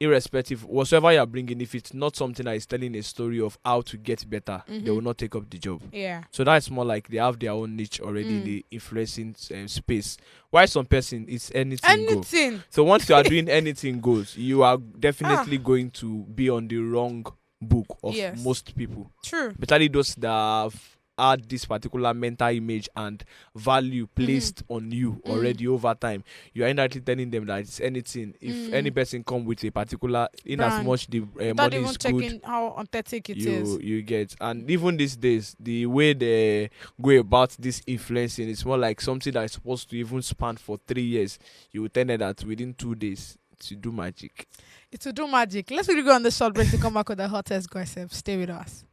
irrespective whatsoever you are bringing. If it's not something that is telling a story of how to get better, they will not take up the job. Yeah. So that's more like they have their own niche already in the influencing space. While some person it's anything goes. So once you are doing anything goes, you are definitely going to be on the wrong book of most people. True. Especially those that have had this particular mental image and value placed on you already over time. You are indirectly telling them that it's anything. If any person come with a particular, in as much the money is good, how authentic it is. You get. And even these days, the way they go about this influencing, it's more like something that is supposed to even span for 3 years. You will tell them that within 2 days to do magic. It will do magic. Let's really go on the short break to come back with the hottest gossip. Stay with us.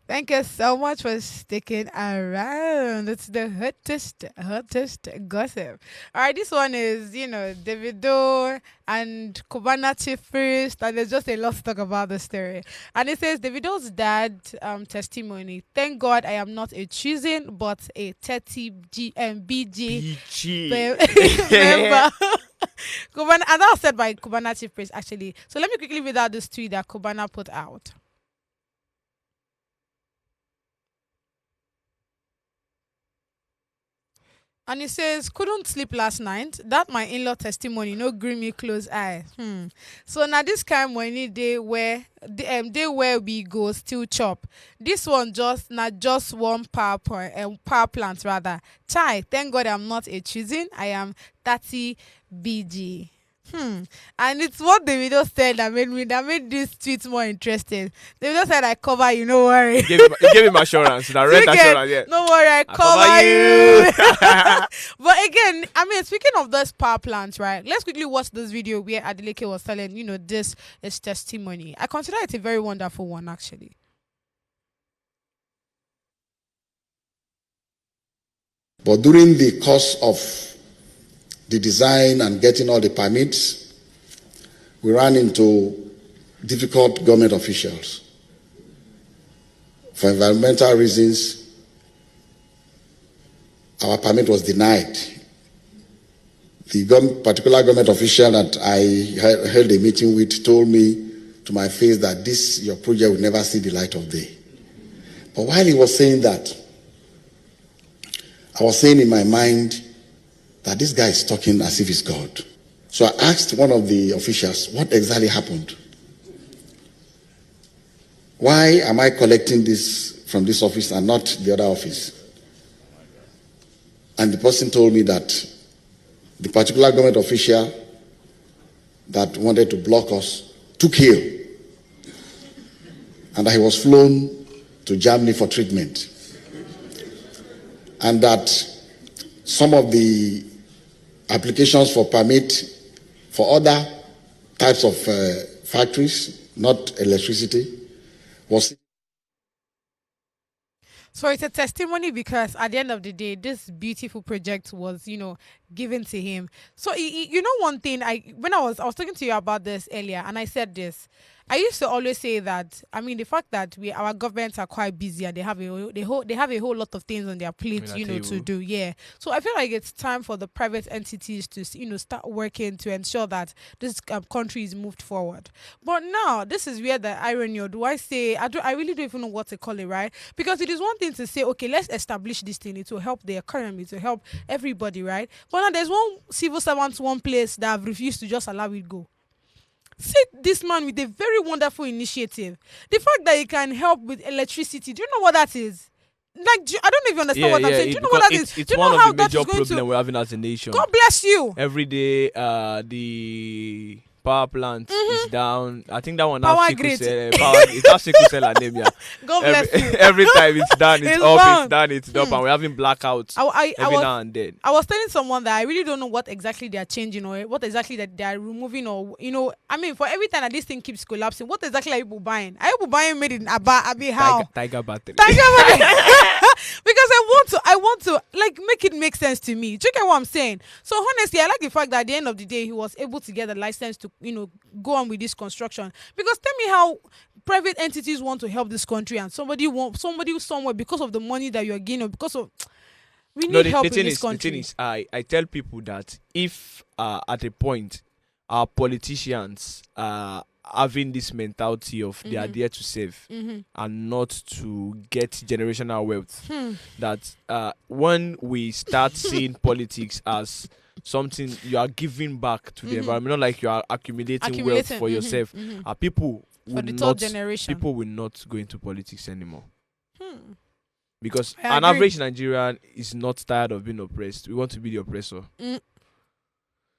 Thank you so much for sticking around. It's the hottest gossip. All right, this one is, Davido and Cubana chief first, and there's just a lot to talk about the story. And it says Davido's dad testimony. Thank God I am not a choosing, but a 30 BG member. Cubana, and that was said by Cubana chief priest actually. So let me quickly read out this tweet that Cubana put out. And it says, couldn't sleep last night. That my in-law testimony, no green close eye. So now this kind of money they where we go still chop. This one just one power plant rather. Chai, thank God I'm not a choosing. I am 30 BG. And it's what Davido said that made this tweet more interesting. Davido said, I cover you, no worry. He gave him assurance. That red assurance, yeah. No worry, I cover you. But again, speaking of those power plants, right? Let's quickly watch this video where Adeleke was telling, this is testimony. I consider it a very wonderful one, actually. But during the course of the design and getting all the permits, we ran into difficult government officials. For environmental reasons, our permit was denied. The particular government official that I held a meeting with told me to my face that your project will never see the light of day. But while he was saying that, I was saying in my mind that this guy is talking as if he's God. So I asked one of the officials, what exactly happened? Why am I collecting this from this office and not the other office? And the person told me that the particular government official that wanted to block us took ill, and that he was flown to Germany for treatment, and that some of the applications for permit for other types of factories, not electricity, was. So it's a testimony because at the end of the day, this beautiful project was, given to him. So one thing, when I was talking to you about this earlier, and I said this. I used to always say that. I mean, the fact that our governments are quite busy and they have a whole lot of things on their plate, to do. Yeah. So I feel like it's time for the private entities to start working to ensure that this country is moved forward. But now this is where the irony, or do I say I really don't even know what to call it, right? Because it is one thing to say, okay, let's establish this thing. It will help the economy, to help everybody, right? But now there's one civil servant, one place that have refused to just allow it go. See this man with a very wonderful initiative. The fact that he can help with electricity. Do you know what that is? Like, I don't even understand what I'm saying. Do you know what that is? It's Do you one know of how the that major is going problems to? we're having as a nation. God bless you. Every day, the power plant is down. I think that one Power has sickle grid. cell. It has sickle cell anemia. God bless you. Every time it's done, it's It's up, down. it's done, it's up, and we're having blackouts every was, now and then. I was telling someone that I really don't know what exactly they are changing or what exactly that they are removing, or I mean, for every time that this thing keeps collapsing, what exactly are people buying? Are people buying made in Abi how? Tiger battery. Because I want to like make it make sense to me. Do you get what I'm saying? So honestly, I like the fact that at the end of the day, he was able to get a license to go on with this construction. Because tell me how private entities want to help this country, and somebody somewhere, because of the money that you're getting, or because of we need help in this country. The thing is, I tell people that if at a point our politicians having this mentality of they are there to save and not to get generational wealth, that when we start seeing politics as something you are giving back to the environment, not like you are accumulating wealth for yourself, people will not go into politics anymore. Because an average Nigerian is not tired of being oppressed. We want to be the oppressor.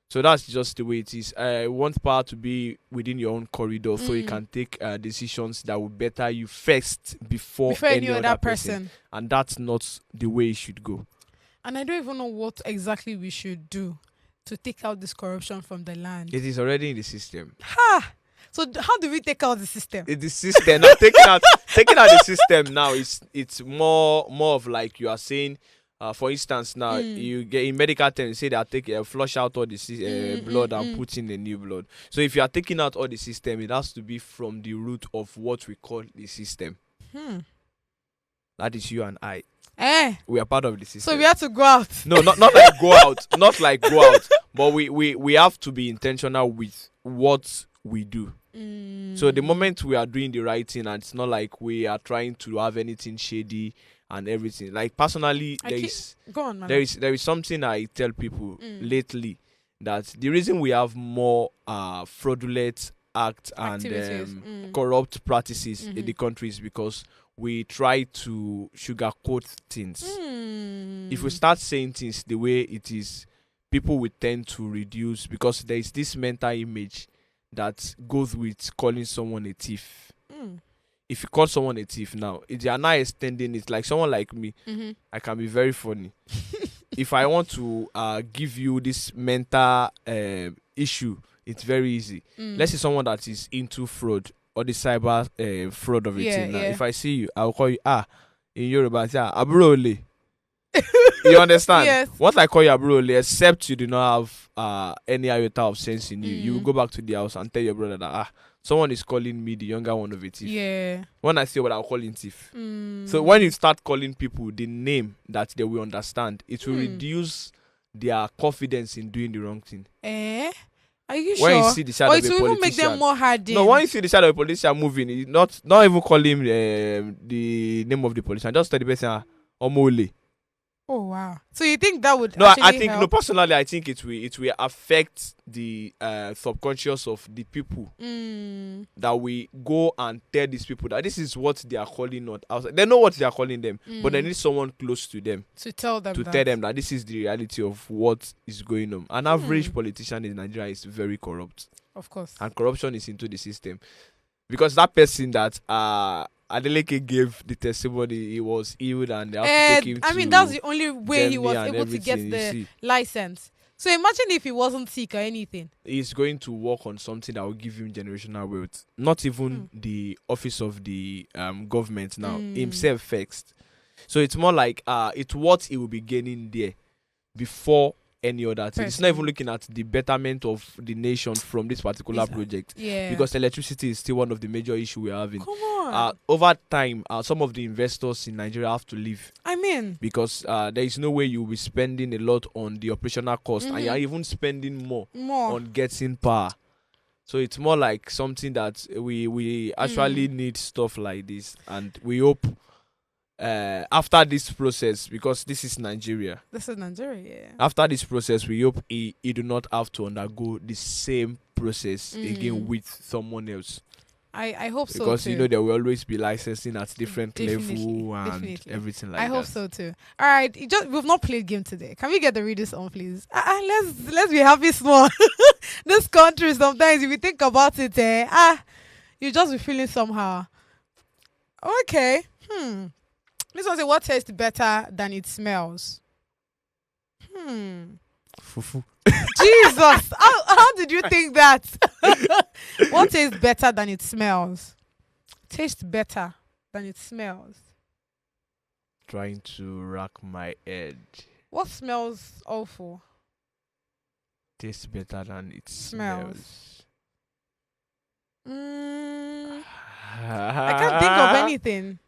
So that's just the way it is. I want power to be within your own corridor, so you can take decisions that will better you first before any other person. And that's not the way it should go. And I don't even know what exactly we should do to take out this corruption from the land. It is already in the system. So how do we take out the system? It's the system. Now, taking out the system now it's more of like you are saying. For instance, now you get in medical terms, say that take flush out all the blood and put in the new blood. So if you are taking out all the system, it has to be from the root of what we call the system. That is you and I. We are part of the system. So we have to go out. No, not like go out. Not like go out. But we have to be intentional with what we do. So the moment we are doing the right thing, and it's not like we are trying to have anything shady and everything. Like personally, there is something I tell people lately, that the reason we have more fraudulent acts and corrupt practices in the country is because we try to sugarcoat things. If we start saying things the way it is, people will tend to reduce, because there is this mental image that goes with calling someone a thief. If you call someone a thief now, if you are now extending it, like someone like me, I can be very funny. If I want to give you this mental issue, it's very easy. Let's say someone that is into fraud or the cyber fraud of it. If I see you, I'll call you in Yoruba, Abrole. You understand? Yes. Once I call you Abrole, except you do not have any iota of sense in you, you will go back to the house and tell your brother that someone is calling me the younger one of a thief. Yeah. When I say what, I'll call him thief. So when you start calling people the name that they will understand, it will reduce their confidence in doing the wrong thing. Are you when sure? You see the side or of it a will even politician, make them more hardened. No, when you see the side of a politician moving, not even call him the name of the politician. Just tell the person, Omole. Oh wow. So you think that would No, I actually think no. help? Personally, I think it will affect the subconscious of the people that we go and tell these people that this is what they are calling not outside. They know what they are calling them, but they need someone close to them To tell them to that. tell them that this is the reality of what is going on. An average politician in Nigeria is very corrupt, Of course. and corruption is into the system. Because that person that Adeleke gave the testimony, he was healed, and they have to take him I to mean, that's the only way he Germany was and able to get everything, you the see. license. So imagine if he wasn't sick or anything. He's going to work on something that will give him generational wealth. Not even the office of the government now, himself first. So it's more like it's what he will be gaining there before any other thing. It's not even looking at the betterment of the nation from this particular project. Yeah. Because electricity is still one of the major issues we're having. Come on. Over time, some of the investors in Nigeria have to leave. I mean, Because there is no way you'll be spending a lot on the operational cost, and you're even spending more on getting power. So it's more like something that we actually need stuff like this, and we hope after this process, because this is Nigeria. This is Nigeria, yeah. After this process, we hope he do not have to undergo the same process again with someone else. I hope so Because too. you know there will always be licensing at different Definitely, level and definitely. everything like I that. hope so too. All right, we've not played game today. Can we get the readers on, please? Let's be happy small. This country, sometimes if you think about it, you just be feeling somehow. Okay. This one say, what tastes better than it smells? Fufu. Jesus, how did you think that? What tastes better than it smells? Tastes better than it smells. Trying to rack my head. What smells awful? Tastes better than it Smells. smells. I can't think of anything.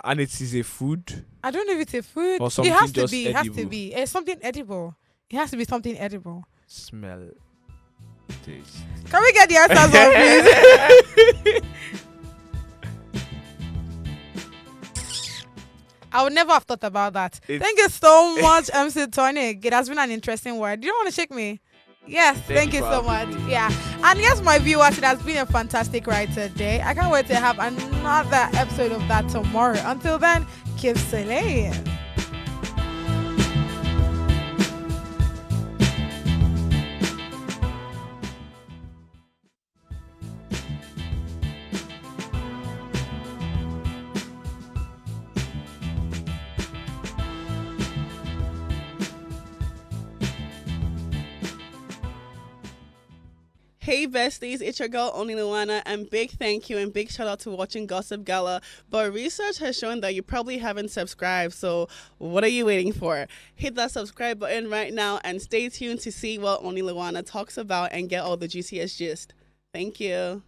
And it is a food. I don't know if it's a food. Or It something has to just be. It has to edible. be. It's something edible. It has to be something edible. Smell. Taste. Can we get the answers on, please? I would never have thought about that. Thank you so much, MC Tonic. It has been an interesting word. You don't want to shake me? Yes, thank you for so having much. me. Yeah. And yes, my viewers, it has been a fantastic ride today. I can't wait to have another episode of that tomorrow. Until then, keep slaying. Hey besties, it's your girl Only Luana, and big thank you and big shout out to watching Gossip Gala. But research has shown that you probably haven't subscribed, so what are you waiting for? Hit that subscribe button right now and stay tuned to see what Only Luana talks about and get all the juiciest gist. Thank you.